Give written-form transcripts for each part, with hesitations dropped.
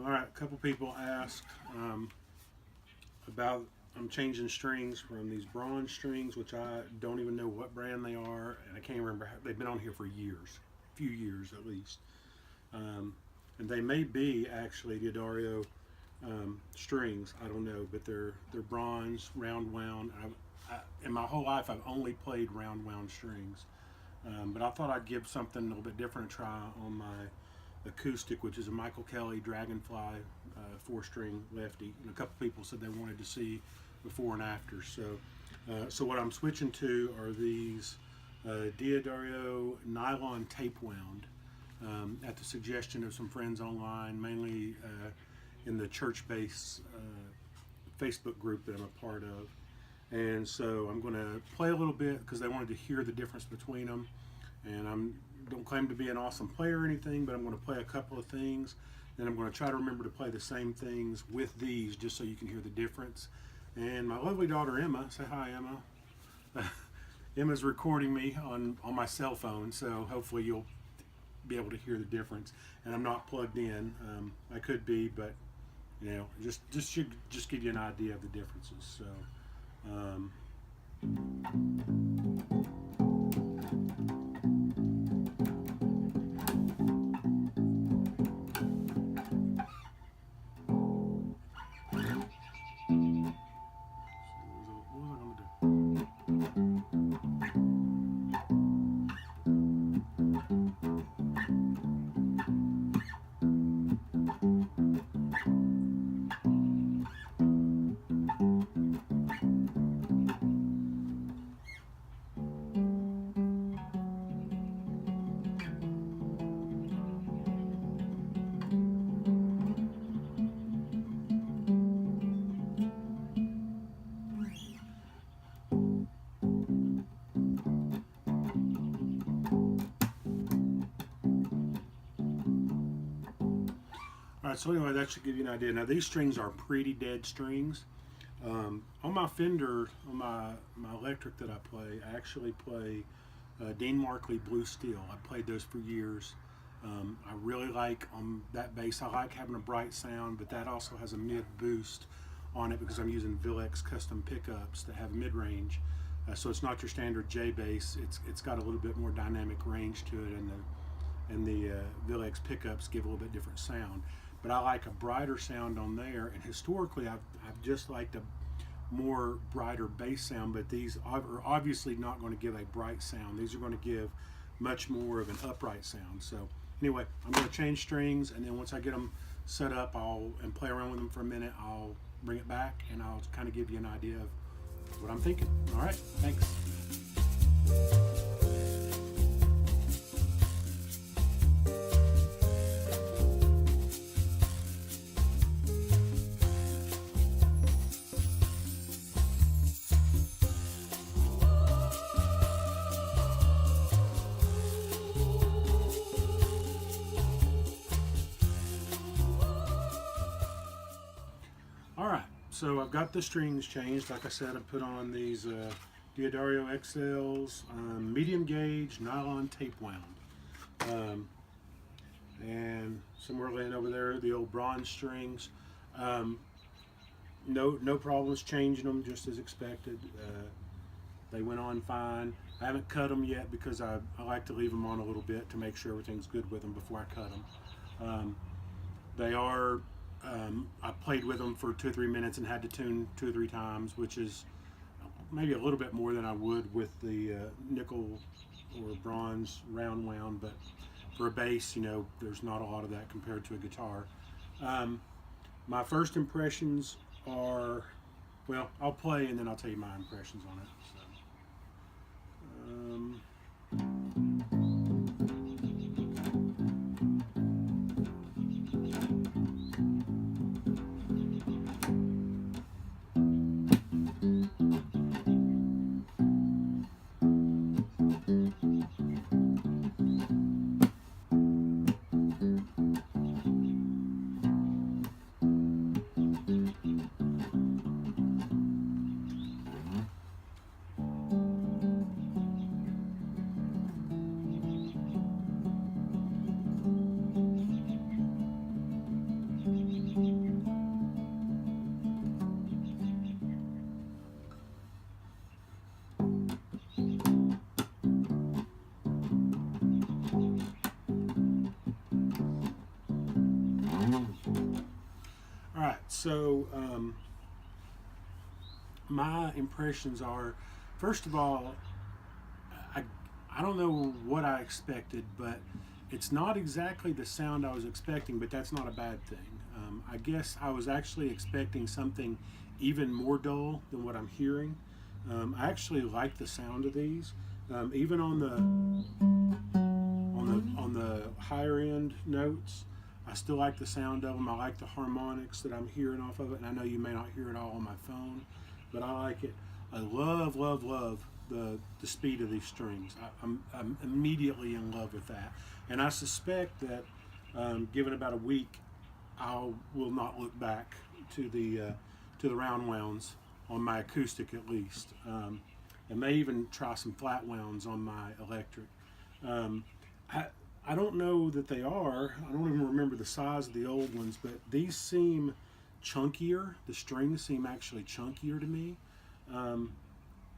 All right, a couple people asked about I'm changing strings from these bronze strings, which I don't even know what brand they are, and I can't remember. They've been on here for years, a few years at least, and they may be actually D'Addario strings. I don't know, but they're bronze, round wound. In my whole life, I've only played round wound strings, but I thought I'd give something a little bit different a try on my acoustic, which is a Michael Kelly Dragonfly 4-string lefty. And a couple people said they wanted to see before and after. So what I'm switching to are these D'Addario nylon tape wound at the suggestion of some friends online, mainly in the church bass Facebook group that I'm a part of. And so I'm going to play a little bit because they wanted to hear the difference between them. And I don't claim to be an awesome player or anything, but I'm going to play a couple of things. Then I'm going to try to remember to play the same things with these just so you can hear the difference. And my lovely daughter Emma, say hi Emma. Emma's recording me on my cell phone, so hopefully you'll be able to hear the difference. And I'm not plugged in. I could be, but you know, just give you an idea of the differences. So. Alright, so anyway, that should give you an idea. Now these strings are pretty dead strings. On my Fender, on my electric that I play, I actually play Dean Markley Blue Steel. I played those for years. I really like on that bass, I like having a bright sound, but that also has a mid boost on it because I'm using Villex custom pickups that have mid-range. So it's not your standard J bass. It's got a little bit more dynamic range to it, and the Villex pickups give a little bit different sound. But I like a brighter sound on there, and historically I've just liked a more brighter bass sound, but these are obviously not going to give a bright sound. These are going to give much more of an upright sound. So anyway, I'm going to change strings, and then once I get them set up and play around with them for a minute, I'll bring it back and I'll kind of give you an idea of what I'm thinking. All right, thanks. Alright, so I've got the strings changed. Like I said, I put on these D'Addario XLs, medium gauge, nylon tape wound. And somewhere laying over there, the old bronze strings. No problems changing them, just as expected. They went on fine. I haven't cut them yet because I like to leave them on a little bit to make sure everything's good with them before I cut them. They are, I played with them for 2 or 3 minutes and had to tune 2 or 3 times, which is maybe a little bit more than I would with the nickel or bronze round wound, but for a bass, you know, there's not a lot of that compared to a guitar. My first impressions are, well, I'll play and then I'll tell you my impressions on it. So, All right, so my impressions are, first of all, I don't know what I expected, but it's not exactly the sound I was expecting, but that's not a bad thing. I guess I was actually expecting something even more dull than what I'm hearing. I actually like the sound of these, even on the higher end notes. I still like the sound of them. I like the harmonics that I'm hearing off of it, and I know you may not hear it all on my phone, but I like it. I love, love, love the speed of these strings. I'm immediately in love with that, and I suspect that given about a week, I will not look back to the round wounds on my acoustic at least. I may even try some flat wounds on my electric. I don't know that they are. I don't even remember the size of the old ones, but these seem chunkier. The strings seem actually chunkier to me.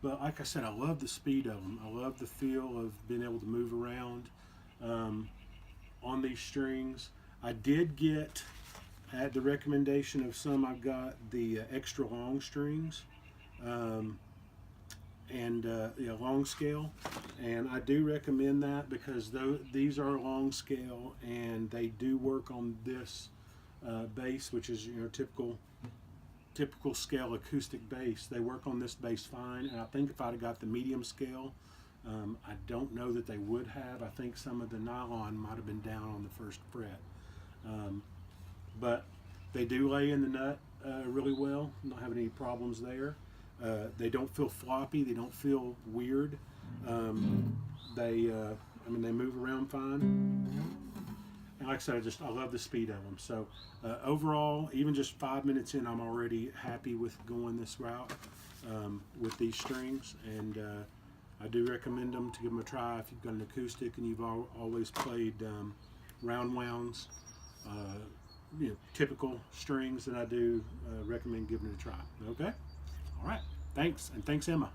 But like I said, I love the speed of them. I love the feel of being able to move around on these strings. I did get, at the recommendation of some, I've got the extra long strings. And long scale, and I do recommend that because these are long scale and they do work on this bass, which is typical scale acoustic bass. They work on this bass fine, and I think if I'd have got the medium scale, I don't know that they would have. I think some of the nylon might have been down on the first fret, but they do lay in the nut really well. Not having any problems there. They don't feel floppy. They don't feel weird. They move around fine. And like I said, I love the speed of them. So overall, even just 5 minutes in, I'm already happy with going this route with these strings. And I do recommend them to give them a try if you've got an acoustic and you've always played round wounds. Typical strings that I do recommend giving it a try. Okay? All right. Thanks, and thanks, Emma.